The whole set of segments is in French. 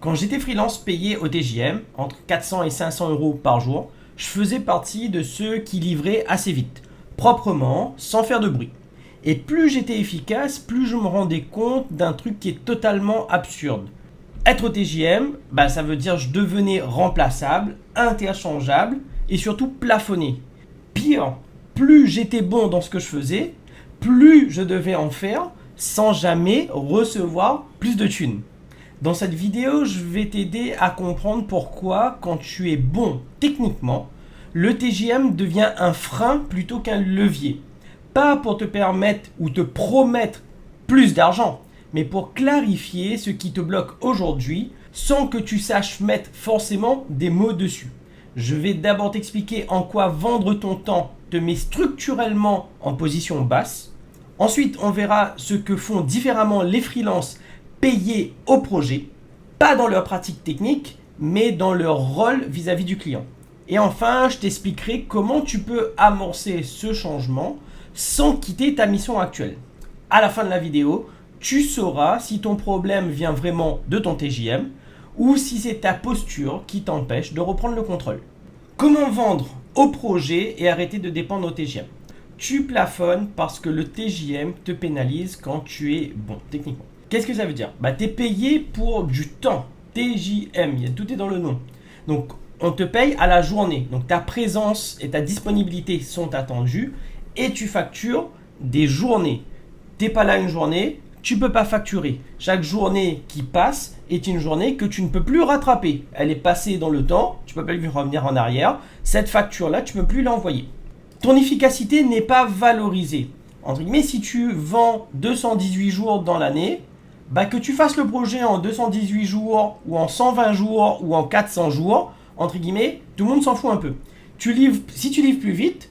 Quand j'étais freelance payé au TJM, entre 400 et 500 euros par jour, je faisais partie de ceux qui livraient assez vite, proprement, sans faire de bruit. Et plus j'étais efficace, plus je me rendais compte d'un truc qui est totalement absurde. Être au TJM, ça veut dire que je devenais remplaçable, interchangeable et surtout plafonné. Pire, plus j'étais bon dans ce que je faisais, plus je devais en faire sans jamais recevoir plus de thunes. Dans cette vidéo, je vais t'aider à comprendre pourquoi, quand tu es bon techniquement, le TJM devient un frein plutôt qu'un levier. Pas pour te permettre ou te promettre plus d'argent, mais pour clarifier ce qui te bloque aujourd'hui sans que tu saches mettre forcément des mots dessus. Je vais d'abord t'expliquer en quoi vendre ton temps te met structurellement en position basse. Ensuite, on verra ce que font différemment les freelances payés au projet, pas dans leur pratique technique, mais dans leur rôle vis-à-vis du client. Et enfin, je t'expliquerai comment tu peux amorcer ce changement sans quitter ta mission actuelle. À la fin de la vidéo, tu sauras si ton problème vient vraiment de ton TJM ou si c'est ta posture qui t'empêche de reprendre le contrôle. Comment vendre au projet et arrêter de dépendre au TJM? Tu plafonnes parce que le TJM te pénalise quand tu es bon techniquement. Qu'est-ce que ça veut dire? Tu es payé pour du temps. TJM, tout est dans le nom. Donc, on te paye à la journée. Donc, ta présence et ta disponibilité sont attendues et tu factures des journées. Tu n'es pas là une journée, tu ne peux pas facturer. Chaque journée qui passe est une journée que tu ne peux plus rattraper. Elle est passée dans le temps, tu ne peux pas lui revenir en arrière. Cette facture-là, tu ne peux plus l'envoyer. Ton efficacité n'est pas valorisée. Entre guillemets, si tu vends 218 jours dans l'année, que tu fasses le projet en 218 jours ou en 120 jours ou en 400 jours, entre guillemets, tout le monde s'en fout un peu. Si tu livres plus vite,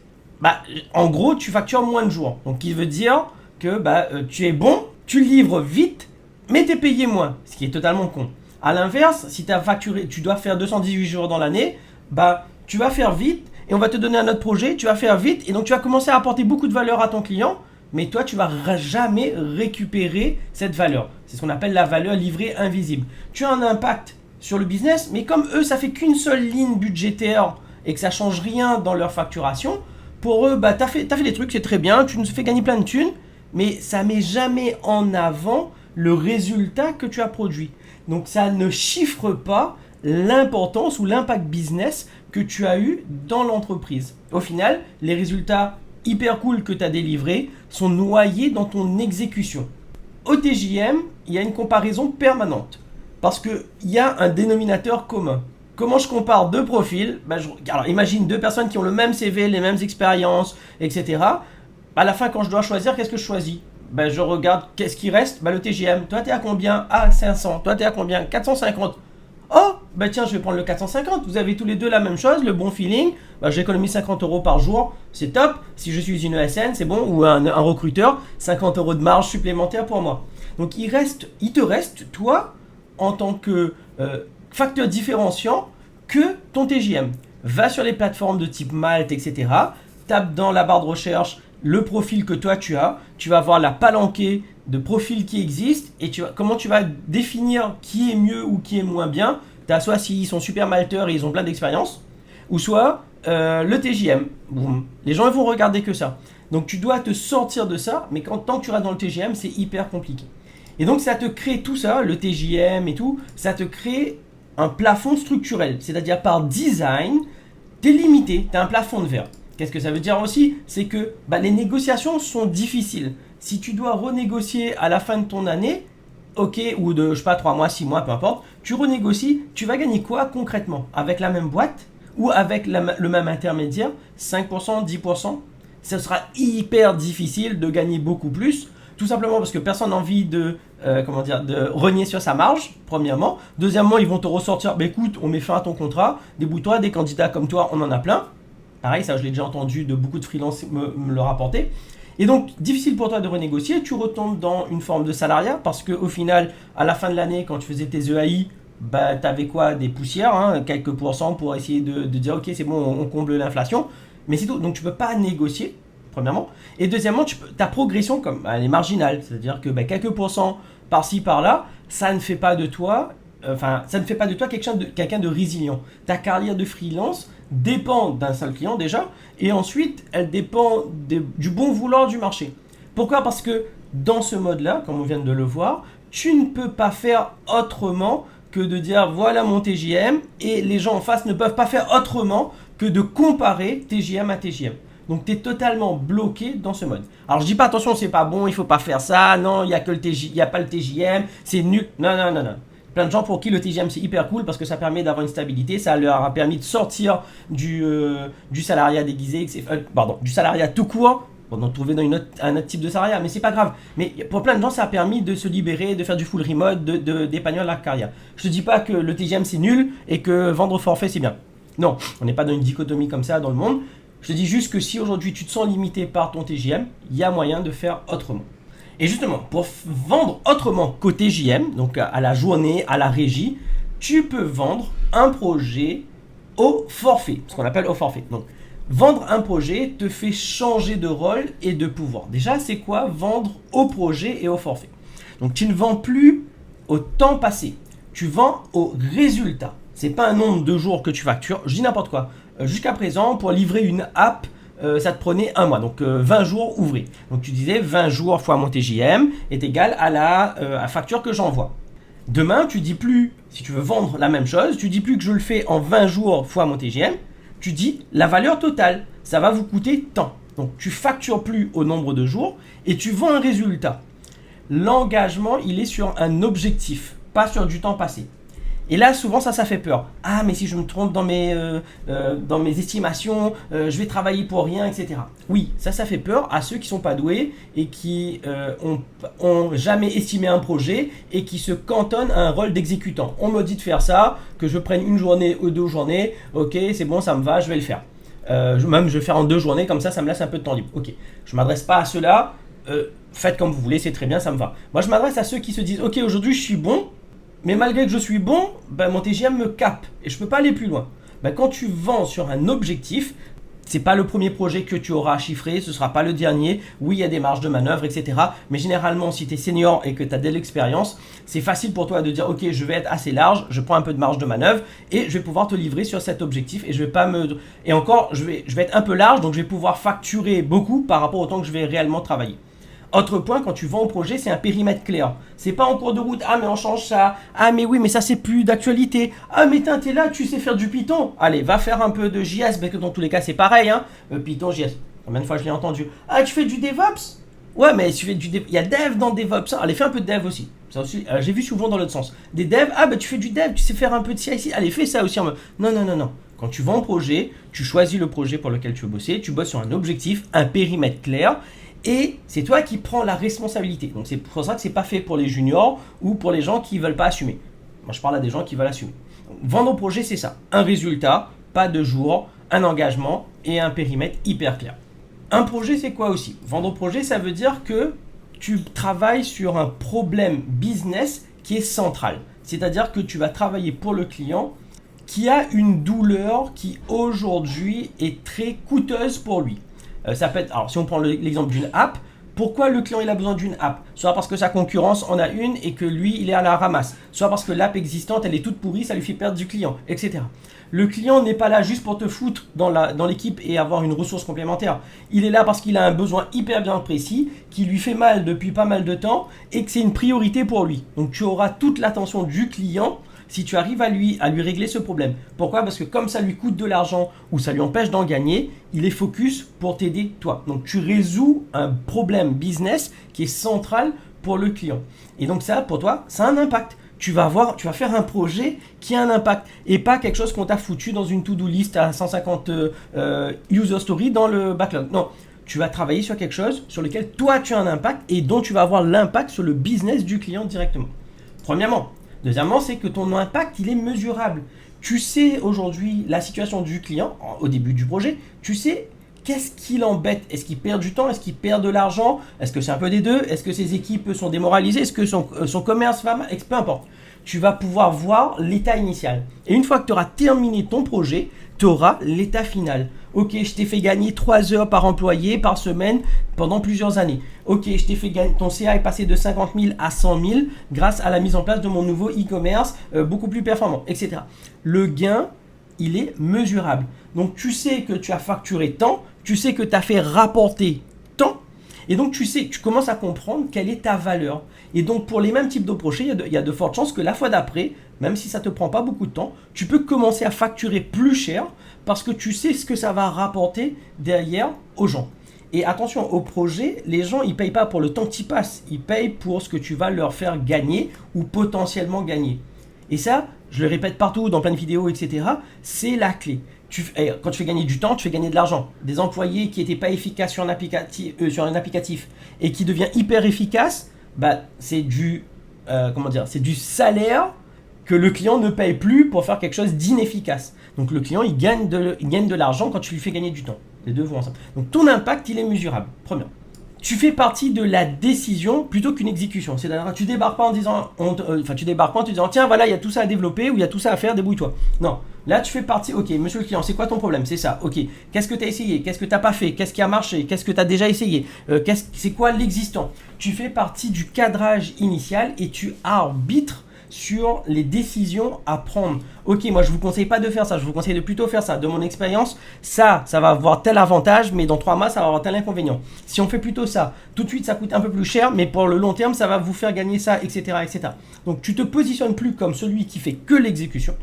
en gros, tu factures moins de jours. Donc, il veut dire que tu es bon, tu livres vite, mais tu es payé moins, ce qui est totalement con. A l'inverse, si tu dois faire 218 jours dans l'année, tu vas faire vite et on va te donner un autre projet, tu vas faire vite et donc tu vas commencer à apporter beaucoup de valeur à ton client, mais toi, tu ne vas jamais récupérer cette valeur. C'est ce qu'on appelle la valeur livrée invisible. Tu as un impact sur le business, mais comme eux, ça fait qu'une seule ligne budgétaire et que ça ne change rien dans leur facturation, pour eux, tu as fait des trucs, c'est très bien, tu nous fais gagner plein de thunes, mais ça ne met jamais en avant le résultat que tu as produit. Donc, ça ne chiffre pas l'importance ou l'impact business que tu as eu dans l'entreprise. Au final, les résultats hyper cool que tu as délivrés sont noyés dans ton exécution. Au TJM, il y a une comparaison permanente parce qu'il y a un dénominateur commun. Comment je compare deux profils? Alors, imagine deux personnes qui ont le même CV, les mêmes expériences, etc. À la fin, quand je dois choisir, qu'est-ce que je choisis? Je regarde qu'est-ce qui reste, le TJM. Toi, tu es à combien? 500. Toi, tu es à combien? 450. Oh, tiens, je vais prendre le 450. Vous avez tous les deux la même chose, le bon feeling. J'économise 50 euros par jour, c'est top. Si je suis une ESN, c'est bon, ou un recruteur, 50 euros de marge supplémentaire pour moi. Donc, il te reste, toi, en tant que facteur différenciant, que ton TJM. Va sur les plateformes de type Malte, etc. Tape dans la barre de recherche le profil que toi tu as. Tu vas voir la palanquée de profils qui existent et comment tu vas définir qui est mieux ou qui est moins bien. Tu as soit s'ils sont super malteurs et ils ont plein d'expérience, ou soit le TJM. Boum. Les gens ils vont regarder que ça. Donc tu dois te sortir de ça, mais tant que tu restes dans le TJM, c'est hyper compliqué. Et donc ça te crée tout ça, le TJM et tout, ça te crée un plafond structurel. C'est-à-dire par design, tu es limité, tu as un plafond de verre. Qu'est-ce que ça veut dire aussi? C'est que les négociations sont difficiles. Si tu dois renégocier à la fin de ton année, ok, ou de, 3 mois, 6 mois, peu importe, tu renégocies, tu vas gagner quoi concrètement? Avec la même boîte ou avec le même intermédiaire? 5%, 10%? Ce sera hyper difficile de gagner beaucoup plus, tout simplement parce que personne n'a envie de renier sur sa marge, premièrement. Deuxièmement, ils vont te ressortir, écoute, on met fin à ton contrat, débrouille-toi, des candidats comme toi, on en a plein. Pareil, ça je l'ai déjà entendu de beaucoup de freelances me le rapporter. Et donc, difficile pour toi de renégocier, tu retombes dans une forme de salariat parce qu'au final, à la fin de l'année, quand tu faisais tes EAI, tu avais quoi? Des poussières, quelques pourcents pour essayer de dire ok, c'est bon, on comble l'inflation. Mais c'est tout, donc tu ne peux pas négocier, premièrement. Et deuxièmement, ta progression, elle est marginale, c'est-à-dire que quelques pourcents par-ci, par-là, ça ne fait pas de toi enfin, ça ne fait pas de toi quelqu'un de résilient. Ta carrière de freelance dépend d'un seul client déjà, et ensuite, elle dépend du bon vouloir du marché. Pourquoi? Parce que dans ce mode-là, comme on vient de le voir, tu ne peux pas faire autrement que de dire voilà mon TJM, et les gens en face ne peuvent pas faire autrement que de comparer TJM à TJM. Donc tu es totalement bloqué dans ce mode. Alors je dis pas attention, c'est pas bon, il faut pas faire ça, non, il y a que il y a pas le TJM, c'est nul. Non non non non. Plein de gens pour qui le TJM c'est hyper cool parce que ça permet d'avoir une stabilité, ça leur a permis de sortir du salariat déguisé, du salariat tout court. Bon, d'en trouver dans un autre type de salariat, mais c'est pas grave. Mais pour plein de gens, ça a permis de se libérer, de faire du full remote, d'épanouir la carrière. Je te dis pas que le TGM c'est nul et que vendre forfait c'est bien. Non, on n'est pas dans une dichotomie comme ça dans le monde. Je te dis juste que si aujourd'hui tu te sens limité par ton TGM, il y a moyen de faire autrement. Et justement, pour vendre autrement qu'au TGM, donc à la journée, à la régie, tu peux vendre un projet au forfait, ce qu'on appelle au forfait. Donc, vendre un projet te fait changer de rôle et de pouvoir. Déjà, c'est quoi vendre au projet et au forfait? Donc, tu ne vends plus au temps passé, tu vends au résultat. C'est pas un nombre de jours que tu factures. Je dis n'importe quoi. Jusqu'à présent, pour livrer une app, ça te prenait un mois, donc 20 jours ouvrés. Donc tu disais 20 jours fois mon TJM est égal à la facture que j'envoie. Demain, tu dis plus, si tu veux vendre la même chose, tu dis plus que je le fais en 20 jours fois mon TJM, tu dis la valeur totale, ça va vous coûter tant. Donc tu factures plus au nombre de jours et tu vends un résultat. L'engagement, il est sur un objectif, pas sur du temps passé. Et là, souvent, ça fait peur. Ah, mais si je me trompe dans mes estimations, je vais travailler pour rien, etc. Oui, ça fait peur à ceux qui sont pas doués et qui ont jamais estimé un projet et qui se cantonnent à un rôle d'exécutant. On me dit de faire ça, que je prenne une journée ou 2 journées. Ok, c'est bon, ça me va, je vais le faire. Même, je vais faire en 2 journées, comme ça me laisse un peu de temps libre. Ok, je m'adresse pas à ceux-là. Faites comme vous voulez, c'est très bien, ça me va. Moi, je m'adresse à ceux qui se disent, ok, aujourd'hui, je suis bon. Mais malgré que je suis bon, mon TGM me cape et je ne peux pas aller plus loin. Quand tu vends sur un objectif, ce n'est pas le premier projet que tu auras à chiffrer, ce ne sera pas le dernier. Oui, il y a des marges de manœuvre, etc. Mais généralement, si tu es senior et que tu as de l'expérience, c'est facile pour toi de dire ok, je vais être assez large, je prends un peu de marge de manœuvre et je vais pouvoir te livrer sur cet objectif. Et je vais pas me. Et encore, je vais être un peu large, donc je vais pouvoir facturer beaucoup par rapport au temps que je vais réellement travailler. Autre point, quand tu vends au projet, c'est un périmètre clair. C'est pas en cours de route, ah mais on change ça, ah mais oui mais ça c'est plus d'actualité, ah mais t'es là, tu sais faire du Python, allez va faire un peu de JS, parce que dans tous les cas c'est pareil, hein, Python, JS, combien de fois je l'ai entendu, ah tu fais du DevOps, ouais mais tu fais il y a Dev dans DevOps, allez fais un peu de Dev aussi, ça aussi j'ai vu souvent dans l'autre sens, des Devs, ah bah tu fais du Dev, tu sais faire un peu de CI/CD, allez fais ça aussi, non, quand tu vends un projet, tu choisis le projet pour lequel tu veux bosser, tu bosses sur un objectif, un périmètre clair. Et c'est toi qui prends la responsabilité. Donc c'est pour ça que c'est pas fait pour les juniors ou pour les gens qui veulent pas assumer. Moi je parle à des gens qui veulent assumer. Donc, vendre au projet c'est ça. Un résultat, pas de jours, un engagement et un périmètre hyper clair. Un projet c'est quoi aussi? Vendre au projet ça veut dire que tu travailles sur un problème business qui est central. C'est-à-dire que tu vas travailler pour le client qui a une douleur qui aujourd'hui est très coûteuse pour lui. Ça peut être, alors si on prend l'exemple d'une app, pourquoi le client il a besoin d'une app? Soit parce que sa concurrence en a une et que lui il est à la ramasse, soit parce que l'app existante elle est toute pourrie, ça lui fait perdre du client, etc. Le client n'est pas là juste pour te foutre dans l'équipe et avoir une ressource complémentaire. Il est là parce qu'il a un besoin hyper bien précis, qui lui fait mal depuis pas mal de temps et que c'est une priorité pour lui. Donc tu auras toute l'attention du client si tu arrives à lui régler ce problème. Pourquoi? Parce que comme ça lui coûte de l'argent ou ça lui empêche d'en gagner, il est focus pour t'aider toi. Donc tu résous un problème business qui est central pour le client. Et donc ça, pour toi, ça a un impact. Tu vas faire un projet qui a un impact et pas quelque chose qu'on t'a foutu dans une to-do list à 150 user stories dans le backlog. Non, tu vas travailler sur quelque chose sur lequel toi tu as un impact et dont tu vas avoir l'impact sur le business du client directement. Premièrement. Deuxièmement, c'est que ton impact, il est mesurable. Tu sais aujourd'hui la situation du client au début du projet. Tu sais qu'est-ce qui l'embête. Est-ce qu'il perd du temps? Est-ce qu'il perd de l'argent? Est-ce que c'est un peu des deux? Est-ce que ses équipes sont démoralisées? Est-ce que son commerce va mal? Peu importe. Tu vas pouvoir voir l'état initial. Et une fois que tu auras terminé ton projet, tu auras l'état final. Ok, je t'ai fait gagner 3 heures par employé par semaine pendant plusieurs années. Ok, je t'ai fait gagner, ton CA est passé de 50 000 à 100 000 grâce à la mise en place de mon nouveau e-commerce beaucoup plus performant, etc. Le gain, il est mesurable. Donc tu sais que tu as facturé tant, tu sais que tu as fait rapporter tant, et donc tu commences à comprendre quelle est ta valeur. Et donc pour les mêmes types de projets, il y a de fortes chances que la fois d'après, même si ça ne te prend pas beaucoup de temps, tu peux commencer à facturer plus cher parce que tu sais ce que ça va rapporter derrière aux gens. Et attention, au projet, les gens, ils ne payent pas pour le temps que tu passes, ils payent pour ce que tu vas leur faire gagner ou potentiellement gagner. Et ça, je le répète partout, dans plein de vidéos, etc., c'est la clé. Quand tu fais gagner du temps, tu fais gagner de l'argent. Des employés qui n'étaient pas efficaces sur un applicatif et qui devient hyper efficace, bah, c'est du salaire que le client ne paye plus pour faire quelque chose d'inefficace. Donc le client, il gagne de l'argent quand tu lui fais gagner du temps. Les deux vont ensemble. Donc ton impact, il est mesurable. Premièrement. Tu fais partie de la décision plutôt qu'une exécution. C'est-à-dire tu débarques pas en disant, tu débarques pas en te disant tiens voilà il y a tout ça à développer ou il y a tout ça à faire, débrouille-toi. Non, là tu fais partie. Ok, monsieur le client, c'est quoi ton problème? C'est ça. Ok, qu'est-ce que tu as essayé? Qu'est-ce que tu n'as pas fait? Qu'est-ce qui a marché? Qu'est-ce que tu as déjà essayé? C'est quoi l'existant? Tu fais partie du cadrage initial et tu arbitres sur les décisions à prendre. Ok, moi je vous conseille pas de faire ça, je vous conseille de plutôt faire ça. De mon expérience, ça va avoir tel avantage, mais dans 3 mois, ça va avoir tel inconvénient. Si on fait plutôt ça, tout de suite ça coûte un peu plus cher, mais pour le long terme, ça va vous faire gagner ça, etc., etc. Donc tu te positionnes plus comme celui qui fait que l'exécution.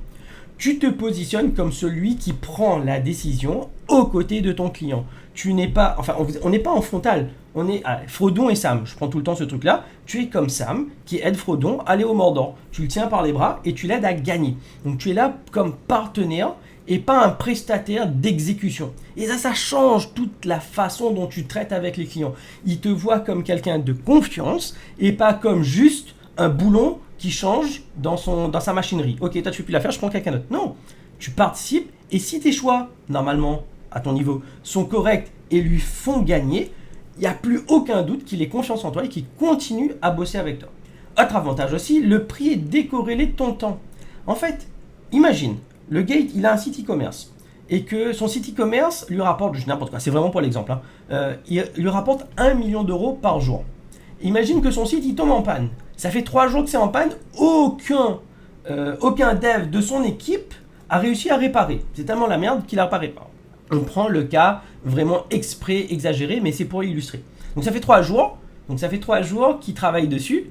Tu te positionnes comme celui qui prend la décision aux côtés de ton client. Tu n'es pas, on n'est pas en frontal. On est Frodon et Sam. Je prends tout le temps ce truc-là. Tu es comme Sam qui aide Frodon à aller au Mordor. Tu le tiens par les bras et tu l'aides à gagner. Donc tu es là comme partenaire et pas un prestataire d'exécution. Et ça change toute la façon dont tu traites avec les clients. Ils te voient comme quelqu'un de confiance et pas comme juste un boulon qui change dans sa machinerie. Ok, toi tu fais plus l'affaire, je prends quelqu'un d'autre. Non, tu participes et si tes choix, normalement, à ton niveau, sont corrects et lui font gagner, il n'y a plus aucun doute qu'il ait confiance en toi et qu'il continue à bosser avec toi. Autre avantage aussi, le prix est décorrélé de ton temps. En fait, imagine, le gars, il a un site e-commerce et que son site e-commerce lui rapporte, je dis n'importe quoi, c'est vraiment pour l'exemple, il lui rapporte 1 million d'euros par jour. Imagine que son site, il tombe en panne. Ça fait 3 jours que c'est en panne, aucun dev de son équipe a réussi à réparer. C'est tellement la merde qu'il a réparé pas. On prend le cas vraiment exprès, exagéré, mais c'est pour illustrer. Donc ça fait 3 jours, qu'il travaille dessus,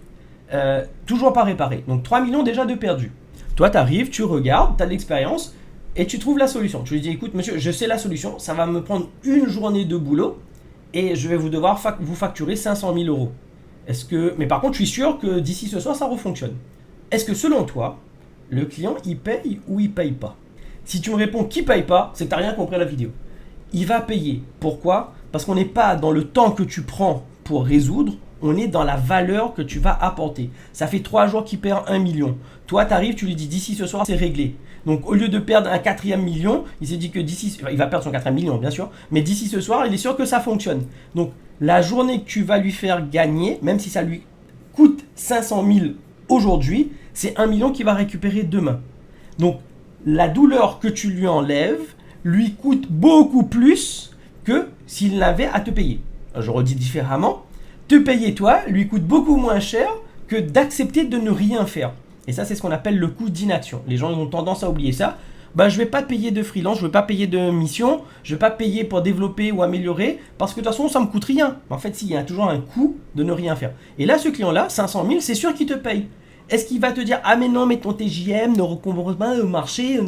toujours pas réparé. Donc 3 millions déjà de perdus. Toi, tu arrives, tu regardes, tu as de l'expérience et tu trouves la solution. Tu lui dis, écoute monsieur, je sais la solution, ça va me prendre une journée de boulot et je vais vous devoir vous facturer 500 000 euros. Mais par contre, je suis sûr que d'ici ce soir, ça refonctionne. Est-ce que selon toi, le client, il paye ou il paye pas? Si tu me réponds qu'il paye pas, c'est que tu n'as rien compris à la vidéo. Il va payer. Pourquoi? Parce qu'on n'est pas dans le temps que tu prends pour résoudre, on est dans la valeur que tu vas apporter. Ça fait 3 jours qu'il perd 1 million. Toi, tu arrives, tu lui dis d'ici ce soir, c'est réglé. Donc au lieu de perdre un 4e million, il s'est dit que il va perdre son 4e million, bien sûr, mais d'ici ce soir, il est sûr que ça fonctionne. Donc la journée que tu vas lui faire gagner, même si ça lui coûte 500 000 aujourd'hui, c'est 1 million qu'il va récupérer demain. Donc la douleur que tu lui enlèves lui coûte beaucoup plus que s'il l'avait à te payer. Je redis différemment, te payer toi lui coûte beaucoup moins cher que d'accepter de ne rien faire. Et ça, c'est ce qu'on appelle le coût d'inaction. Les gens ont tendance à oublier ça. Je ne vais pas payer de freelance, je ne vais pas payer de mission, je ne vais pas payer pour développer ou améliorer parce que de toute façon, ça ne me coûte rien. En fait, il y a toujours un coût de ne rien faire. Et là, ce client-là, 500 000, c'est sûr qu'il te paye. Est-ce qu'il va te dire « Ah mais non, mais ton TJM ne recouvre pas le marché ?»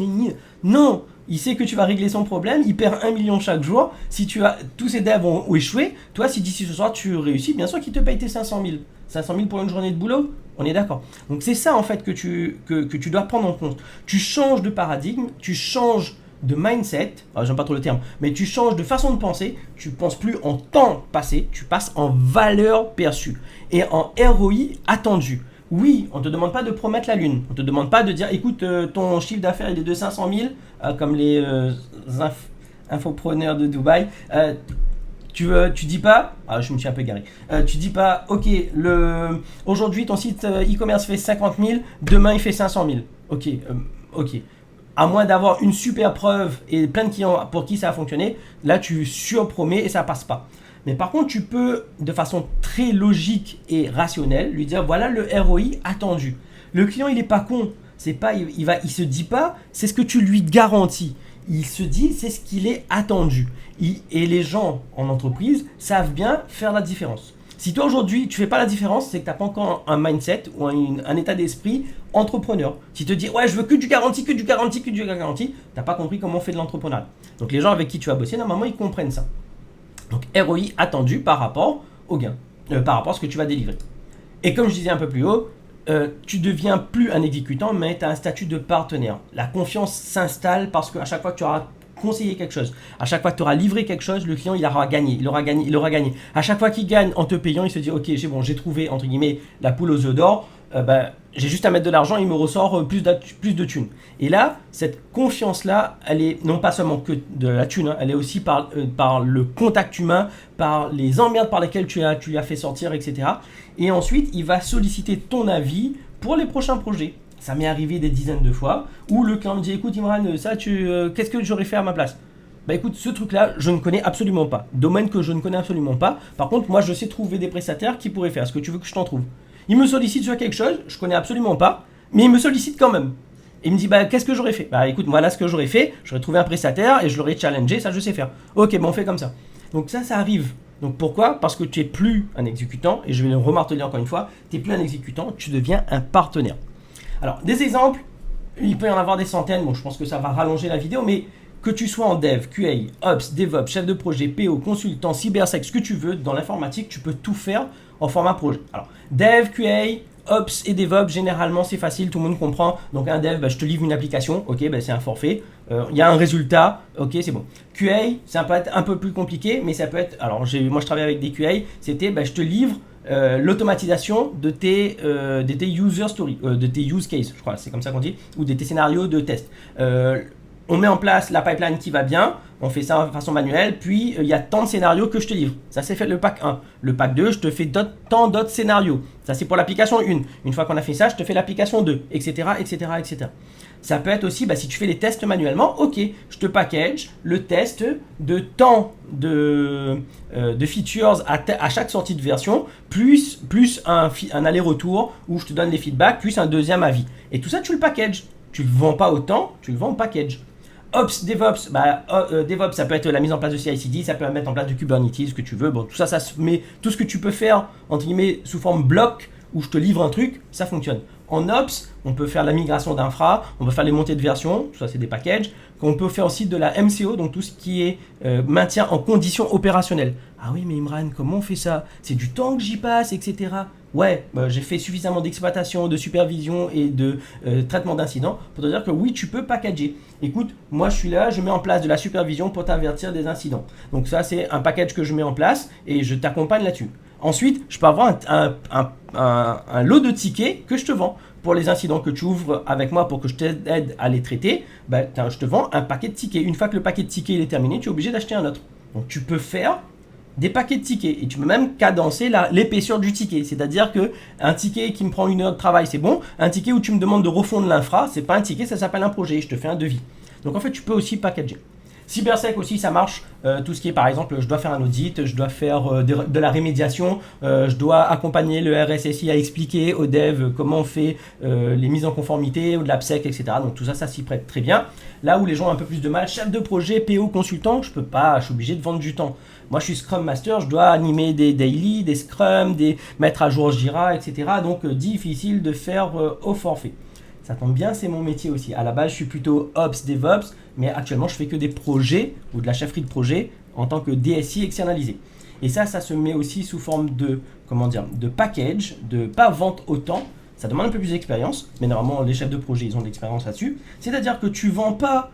Non, il sait que tu vas régler son problème, il perd 1 million chaque jour. Si tous ces devs ont échoué, toi, si d'ici ce soir tu réussis, bien sûr qu'il te paye tes 500 000. 500 000 pour une journée de boulot, on est d'accord. Donc c'est ça en fait que tu dois prendre en compte. Tu changes de paradigme, tu changes de mindset, j'aime pas trop le terme, mais tu changes de façon de penser, tu penses plus en temps passé, tu passes en valeur perçue et en ROI attendu. Oui, on ne te demande pas de promettre la lune. On ne te demande pas de dire, écoute, ton chiffre d'affaires il est de 500 000, comme les infopreneurs de Dubaï. Tu dis pas, je me suis un peu garé. Tu dis pas, ok, aujourd'hui ton site e-commerce fait 50 000, demain il fait 500 000. Ok. À moins d'avoir une super preuve et plein de clients pour qui ça a fonctionné, là tu surpromets et ça passe pas. Mais par contre, tu peux, de façon très logique et rationnelle, lui dire voilà le ROI attendu. Le client, il n'est pas con. C'est pas, il se dit pas, c'est ce que tu lui garantis. Il se dit, c'est ce qu'il est attendu. Et les gens en entreprise savent bien faire la différence. Si toi aujourd'hui tu fais pas la différence, c'est que tu n'as pas encore un mindset ou un état d'esprit entrepreneur. Si tu te dis ouais je veux que du garanti, que du garanti, que du garanti, tu n'as pas compris comment on fait de l'entrepreneuriat. Donc les gens avec qui tu vas bosser, normalement ils comprennent ça. Donc ROI attendu par rapport au gain, par rapport à ce que tu vas délivrer. Et comme je disais un peu plus haut, tu deviens plus un exécutant, mais tu as un statut de partenaire. La confiance s'installe parce qu'à chaque fois que tu auras conseiller quelque chose, à chaque fois que tu auras livré quelque chose, le client il aura gagné, il aura gagné, il aura gagné. À chaque fois qu'il gagne en te payant, il se dit ok, c'est bon, j'ai trouvé entre guillemets la poule aux œufs d'or, j'ai juste à mettre de l'argent, il me ressort plus de thunes. Et là, cette confiance-là, elle est non pas seulement que de la thune, hein, elle est aussi par le contact humain, par les emmerdes par lesquelles tu lui as fait sortir, etc. Et ensuite, il va solliciter ton avis pour les prochains projets. Ça m'est arrivé des dizaines de fois où le client me dit écoute Imran, ça qu'est-ce que j'aurais fait à ma place? Bah écoute, ce truc-là, je ne connais absolument pas. Domaine que je ne connais absolument pas. Par contre, moi, je sais trouver des prestataires qui pourraient faire. Est-ce que tu veux que je t'en trouve? Il me sollicite sur quelque chose, je connais absolument pas, mais il me sollicite quand même. Il me dit bah qu'est-ce que j'aurais fait? Bah écoute, voilà ce que j'aurais fait. J'aurais trouvé un prestataire et je l'aurais challengé. Ça, je sais faire. Ok, bon, on fait comme ça. Donc ça arrive. Donc pourquoi? Parce que tu es plus un exécutant. Et je vais le remarteler encore une fois. Tu n'es plus un exécutant, tu deviens un partenaire. Alors, des exemples, il peut y en avoir des centaines. Bon, je pense que ça va rallonger la vidéo, mais que tu sois en dev, QA, Ops, DevOps, chef de projet, PO, consultant, cybersec, ce que tu veux, dans l'informatique, tu peux tout faire en format projet. Alors, dev, QA, Ops et DevOps, généralement, c'est facile, tout le monde comprend. Donc, un dev, je te livre une application, ok, c'est un forfait. Il y a un résultat, ok, c'est bon. QA, ça peut être un peu plus compliqué, mais ça peut être... Alors, moi, je travaille avec des QA, c'était, je te livre l'automatisation de tes user stories, de tes use cases, je crois, c'est comme ça qu'on dit, ou de tes scénarios de test. On met en place la pipeline qui va bien, on fait ça de façon manuelle, puis il y a tant de scénarios que je te livre. Ça, c'est fait le pack 1. Le pack 2, je te fais tant d'autres scénarios. Ça, c'est pour l'application 1. Une fois qu'on a fait ça, je te fais l'application 2, etc., etc., etc. Ça peut être aussi, si tu fais les tests manuellement, ok, je te package le test de temps de features à chaque sortie de version, plus un aller-retour où je te donne les feedbacks, plus un deuxième avis. Et tout ça, tu le packages. Tu ne le vends pas autant, tu le vends en package. Ops, DevOps, DevOps, ça peut être la mise en place de CI/CD, ça peut mettre en place de Kubernetes, ce que tu veux. Bon, tout ça, ça se met, tout ce que tu peux faire, entre guillemets, sous forme bloc, où je te livre un truc, ça fonctionne. En Ops, on peut faire la migration d'infra, on peut faire les montées de version, tout ça c'est des packages. On peut faire aussi de la MCO, donc tout ce qui est maintien en conditions opérationnelles. Ah oui, mais Imran, comment on fait ça? C'est du temps que j'y passe, etc. Ouais, j'ai fait suffisamment d'exploitation, de supervision et de traitement d'incidents pour te dire que oui, tu peux packager. Écoute, moi je suis là, je mets en place de la supervision pour t'avertir des incidents. Donc ça, c'est un package que je mets en place et je t'accompagne là-dessus. Ensuite, je peux avoir un lot de tickets que je te vends. Pour les incidents que tu ouvres avec moi pour que je t'aide à les traiter, je te vends un paquet de tickets. Une fois que le paquet de tickets est terminé, tu es obligé d'acheter un autre. Donc tu peux faire des paquets de tickets et tu peux même cadencer l'épaisseur du ticket. C'est-à-dire qu'un ticket qui me prend 1 heure de travail, c'est bon. Un ticket où tu me demandes de refondre l'infra, c'est pas un ticket, ça s'appelle un projet. Je te fais un devis. Donc en fait, tu peux aussi packager. Cybersec aussi, ça marche. Tout ce qui est, par exemple, je dois faire un audit, je dois faire de la rémédiation, je dois accompagner le RSSI à expliquer aux devs comment on fait les mises en conformité, ou de l'AppSec, etc. Donc tout ça, ça s'y prête très bien. Là où les gens ont un peu plus de mal, chef de projet, PO, consultant, je peux pas, je suis obligé de vendre du temps. Moi, je suis Scrum Master, je dois animer des daily, des Scrum, mettre à jour Jira, etc. Donc difficile de faire au forfait. Ça tombe bien, c'est mon métier aussi. À la base, je suis plutôt Ops, DevOps, mais actuellement, je fais que des projets ou de la chefferie de projet en tant que DSI externalisé. Et ça se met aussi sous forme de package, de pas vente autant. Ça demande un peu plus d'expérience, mais normalement, les chefs de projet, ils ont de l'expérience là-dessus. C'est-à-dire que tu ne vends pas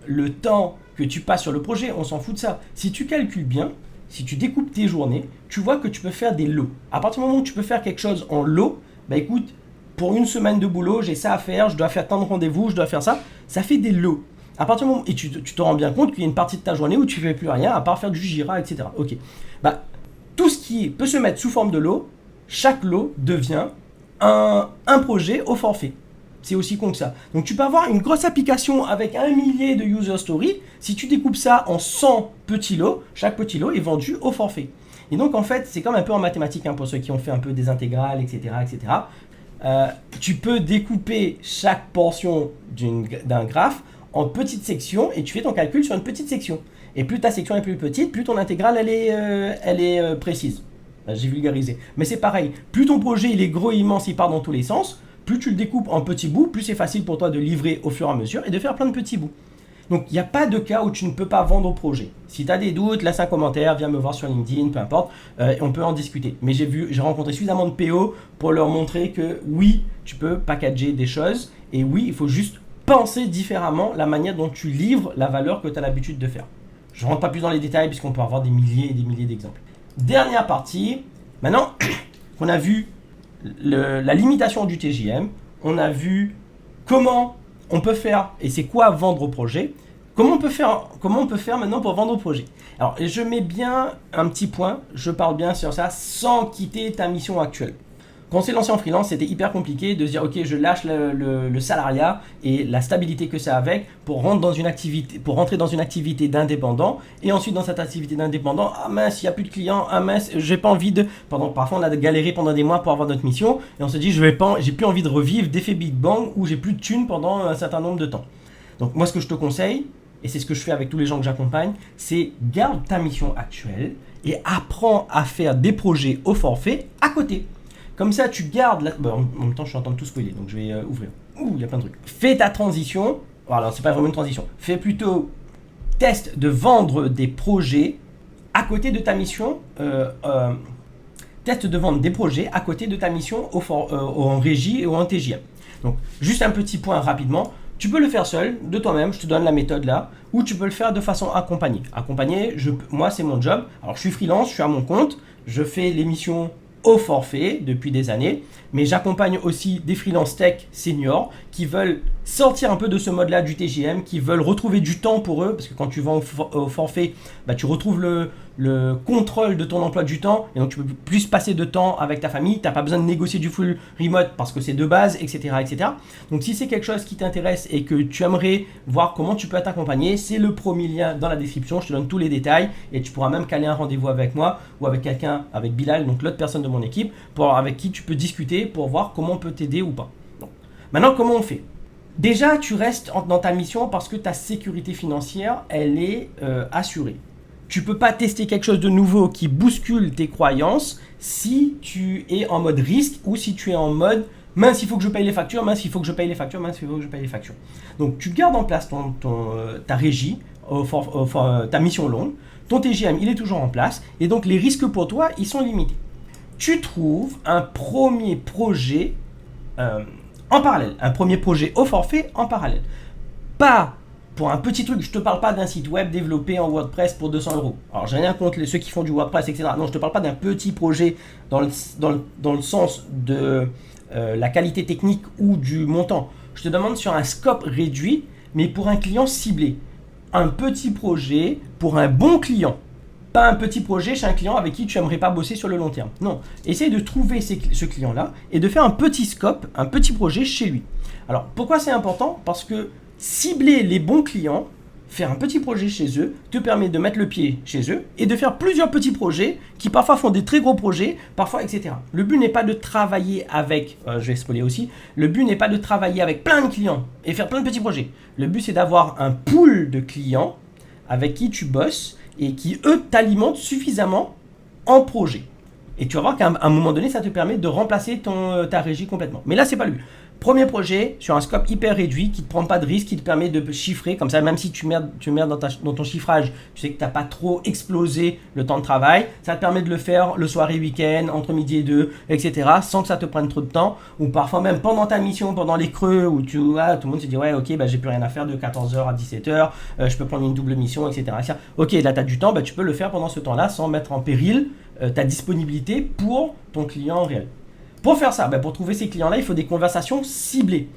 le temps que tu passes sur le projet, on s'en fout de ça. Si tu calcules bien, si tu découpes tes journées, tu vois que tu peux faire des lots. À partir du moment où tu peux faire quelque chose en lot, écoute, pour 1 semaine de boulot, j'ai ça à faire, je dois faire tant de rendez-vous, je dois faire ça. Ça fait des lots. À partir du moment où tu te rends bien compte qu'il y a une partie de ta journée où tu ne fais plus rien à part faire du Jira, etc. Ok. Tout ce qui peut se mettre sous forme de lot, chaque lot devient un projet au forfait. C'est aussi con que ça. Donc tu peux avoir une grosse application avec 1 millier de user stories. Si tu découpes ça en 100 petits lots, chaque petit lot est vendu au forfait. Et donc en fait, c'est comme un peu en mathématiques pour ceux qui ont fait un peu des intégrales, etc. etc. Tu peux découper chaque portion d'un graphe en petites sections et tu fais ton calcul sur une petite section. Et plus ta section est plus petite, plus ton intégrale elle est précise. J'ai vulgarisé. Mais c'est pareil, plus ton projet il est gros, immense, il part dans tous les sens, plus tu le découpes en petits bouts, plus c'est facile pour toi de livrer au fur et à mesure et de faire plein de petits bouts. Donc il n'y a pas de cas où tu ne peux pas vendre au projet. Si tu as des doutes, laisse un commentaire, viens me voir sur LinkedIn, peu importe, on peut en discuter. Mais j'ai rencontré suffisamment de PO pour leur montrer que oui, tu peux packager des choses et oui, il faut juste penser différemment la manière dont tu livres la valeur que tu as l'habitude de faire. Je ne rentre pas plus dans les détails puisqu'on peut avoir des milliers et des milliers d'exemples. Dernière partie, maintenant qu'on a vu la limitation du TJM, on a vu comment on peut faire, et c'est quoi vendre au projet, comment on peut faire maintenant pour vendre au projet. Alors, je mets bien un petit point, je parle bien sur ça, sans quitter ta mission actuelle. Quand on s'est lancé en freelance, c'était hyper compliqué de se dire ok, je lâche le salariat et la stabilité que ça a avec pour rentrer dans une activité d'indépendant et ensuite dans cette activité d'indépendant, ah mince, il n'y a plus de clients, ah mince, j'ai pas envie de. Parfois on a galéré pendant des mois pour avoir notre mission et on se dit j'ai plus envie de revivre d'effet Big Bang où j'ai plus de thunes pendant un certain nombre de temps. Donc moi ce que je te conseille, et c'est ce que je fais avec tous les gens que j'accompagne, c'est garde ta mission actuelle et apprends à faire des projets au forfait à côté. Comme ça, tu gardes Bon, en même temps, je suis en train de tout spoiler, donc je vais ouvrir. Il y a plein de trucs. Fais ta transition. Alors, c'est pas vraiment une transition. Fais plutôt test de vendre des projets à côté de ta mission. Test de vendre des projets à côté de ta mission en régie ou en TJM. Donc, juste un petit point rapidement. Tu peux le faire seul, de toi-même, je te donne la méthode là, ou tu peux le faire de façon accompagnée. Accompagné, moi, c'est mon job. Alors, je suis freelance, je suis à mon compte, je fais les missions au forfait depuis des années, mais j'accompagne aussi des freelance tech seniors qui veulent sortir un peu de ce mode-là du TJM, qui veulent retrouver du temps pour eux, parce que quand tu vends au forfait, tu retrouves le contrôle de ton emploi du temps, et donc tu peux plus passer de temps avec ta famille, tu n'as pas besoin de négocier du full remote parce que c'est de base, etc. etc. Donc si c'est quelque chose qui t'intéresse et que tu aimerais voir comment tu peux t'accompagner, c'est le premier lien dans la description, je te donne tous les détails, et tu pourras même caler un rendez-vous avec moi, ou avec quelqu'un, avec Bilal, donc l'autre personne de mon équipe, avec qui tu peux discuter pour voir comment on peut t'aider ou pas. Donc, maintenant, comment on fait ? Déjà, tu restes dans ta mission parce que ta sécurité financière, elle est assurée. Tu ne peux pas tester quelque chose de nouveau qui bouscule tes croyances si tu es en mode risque ou si tu es en mode mince, il faut que je paye les factures, mince, il faut que je paye les factures, mince, il faut que je paye les factures. Donc, tu gardes en place ta régie, ta mission longue, ton TGM, il est toujours en place et donc les risques pour toi, ils sont limités. Tu trouves un premier projet en parallèle, un premier projet au forfait en parallèle. Pas pour un petit truc, je ne te parle pas d'un site web développé en WordPress pour 200 €. Alors, j'ai rien contre ceux qui font du WordPress, etc. Non, je ne te parle pas d'un petit projet dans le sens de la qualité technique ou du montant. Je te demande sur un scope réduit, mais pour un client ciblé. Un petit projet pour un bon client. Pas un petit projet chez un client avec qui tu n'aimerais pas bosser sur le long terme. Non, essaye de trouver ce client-là et de faire un petit scope, un petit projet chez lui. Alors, pourquoi c'est important ? Parce que cibler les bons clients, faire un petit projet chez eux, te permet de mettre le pied chez eux et de faire plusieurs petits projets qui parfois font des très gros projets, parfois, etc. Le but n'est pas de travailler avec, je vais spoiler aussi, le but n'est pas de travailler avec plein de clients et faire plein de petits projets. Le but, c'est d'avoir un pool de clients avec qui tu bosses et qui, eux, t'alimentent suffisamment en projet. Et tu vas voir qu'à un moment donné, ça te permet de remplacer ta régie complètement. Mais là, c'est pas le but. Premier projet sur un scope hyper réduit qui ne te prend pas de risque, qui te permet de chiffrer. Comme ça, même si tu merdes dans ton chiffrage, tu sais que tu n'as pas trop explosé le temps de travail. Ça te permet de le faire le soir et week-end, entre midi et 2, etc. sans que ça te prenne trop de temps. Ou parfois même pendant ta mission, pendant les creux, où tout le monde se dit ouais, ok, j'ai plus rien à faire de 14h à 17h, je peux prendre une double mission, etc. Ok, là, tu as du temps, tu peux le faire pendant ce temps-là sans mettre en péril ta disponibilité pour ton client réel. Pour faire ça, pour trouver ces clients-là, il faut des conversations ciblées.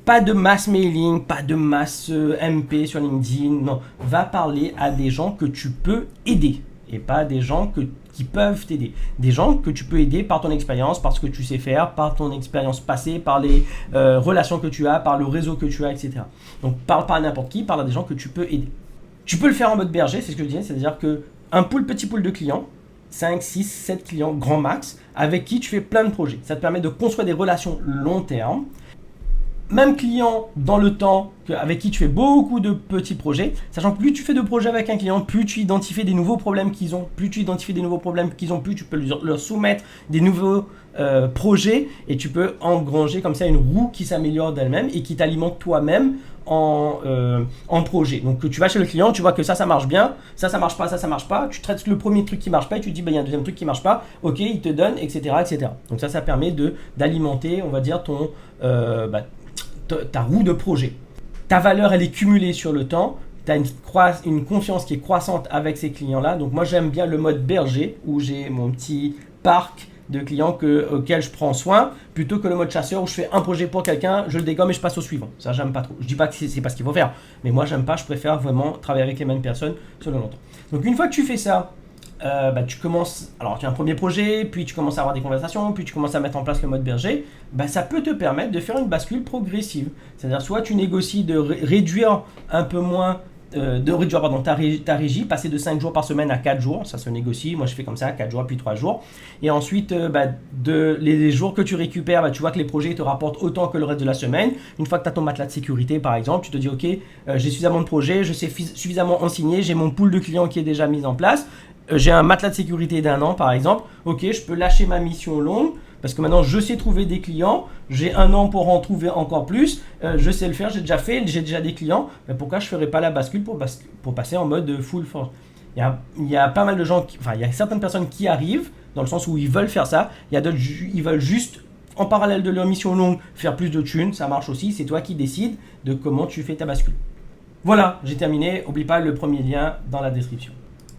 Pas de mass mailing, pas de mass MP sur LinkedIn. Non, va parler à des gens que tu peux aider et pas des gens qui peuvent t'aider. Des gens que tu peux aider par ton expérience, par ce que tu sais faire, par ton expérience passée, par les relations que tu as, par le réseau que tu as, etc. Donc parle pas à n'importe qui, parle à des gens que tu peux aider. Tu peux le faire en mode berger, c'est ce que je disais, c'est-à-dire qu'un petit pool de clients, 5, 6, 7 clients grand max, avec qui tu fais plein de projets. Ça te permet de construire des relations long terme. Même client dans le temps avec qui tu fais beaucoup de petits projets, sachant que plus tu fais de projets avec un client, plus tu identifies des nouveaux problèmes qu'ils ont, plus tu peux leur soumettre des nouveaux projets et tu peux engranger comme ça une roue qui s'améliore d'elle-même et qui t'alimente toi-même en projet. Donc tu vas chez le client, tu vois que ça marche bien, ça marche pas, tu traites le premier truc qui marche pas et tu te dis il y a un deuxième truc qui marche pas, ok, il te donne, etc. Donc ça permet d'alimenter, on va dire, ta roue de projet. Ta valeur, elle est cumulée sur le temps. Tu as une confiance qui est croissante avec ces clients-là. Donc moi, j'aime bien le mode berger où j'ai mon petit parc de clients auquel je prends soin, plutôt que le mode chasseur où je fais un projet pour quelqu'un, je le dégomme et je passe au suivant. Ça, j'aime pas trop. Je dis pas que c'est pas ce qu'il faut faire, mais moi, j'aime pas. Je préfère vraiment travailler avec les mêmes personnes sur le long terme. Donc une fois que tu fais ça, tu commences, alors tu as un premier projet, puis tu commences à avoir des conversations, puis tu commences à mettre en place le mode berger, ça peut te permettre de faire une bascule progressive. C'est-à-dire soit tu négocies de réduire un peu moins, ta régie, passer de 5 jours par semaine à 4 jours, ça se négocie, moi je fais comme ça, 4 jours puis 3 jours. Et ensuite, les jours que tu récupères, tu vois que les projets te rapportent autant que le reste de la semaine. Une fois que tu as ton matelas de sécurité par exemple, tu te dis ok, j'ai suffisamment de projets, je sais suffisamment en signer, j'ai mon pool de clients qui est déjà mis en place. J'ai un matelas de sécurité d'1 an par exemple, ok, je peux lâcher ma mission longue parce que maintenant je sais trouver des clients, j'ai 1 an pour en trouver encore plus, je sais le faire, j'ai déjà des clients, mais pourquoi je ne ferais pas la bascule pour passer en mode full force? Il y a pas mal de gens, il y a certaines personnes qui arrivent dans le sens où ils veulent faire ça, il y a d'autres, ils veulent juste en parallèle de leur mission longue faire plus de thunes, ça marche aussi, c'est toi qui décides de comment tu fais ta bascule. Voilà, j'ai terminé, n'oublie pas le premier lien dans la description.